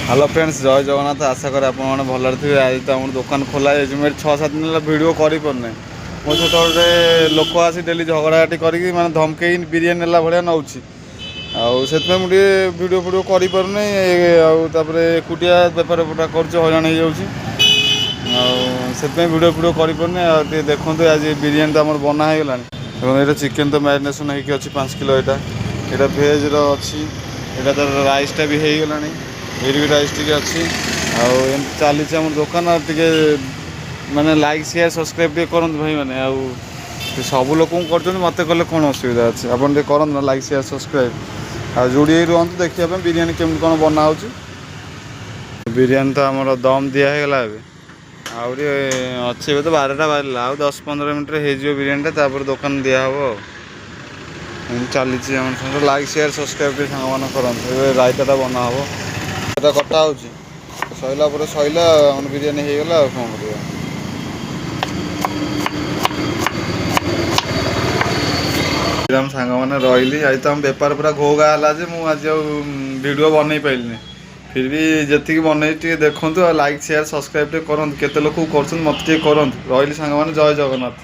Hello friends जय जगन्नाथ आशा करें आप भल थे। आज तो आम दुकान खोला है 6-7 दिन भिड कर मो सहित गोटे लोक आसी डेली झगड़ाटी करके मैं धमकई बिरीयानी नेला भाया नौ से मुझे भिड फिड कर एकुटिया बेपार बेपार कर हईराण हो भिड फिड कर देखो आज बिरीयानी तो आम बना हो गला। ये चिकेन तो मैरिनेसन हो 5 किलो यहाँ भेज रही तर राइसटा भी हो गला ये भी राइस टी अच्छी चली आम दुकान टे माने लाइक शेयर सब्सक्राइब टे कर भाई मैंने सब लोक कर मत कले कौन असुविधा अच्छे आप करते ना लाइक शेयर सब्सक्राइब आ जोड़ी रुहतु देखा बिरीयानी केमती कौन बना बिरीयानी तो आम दम दिहला आहरी अच्छे तो 12टा बाजला आ 10-15 मिनट हो बिरीयानी दुकान दिहब चली लाइक शेयर सब्सक्राइब सांग कर रायता बना हम कटा हो सैला सैला बिरीयानी हो गला कौन कर सांग मैंने रही आज तो आम बेपार पूरा घोगा है मुझे वीडियो बनई पारे फिर भी जी बनई देखु लाइक शेयर सब्सक्राइब करूँ केते लोग कर मत करूँ रही सांग मैंने जय जगन्नाथ।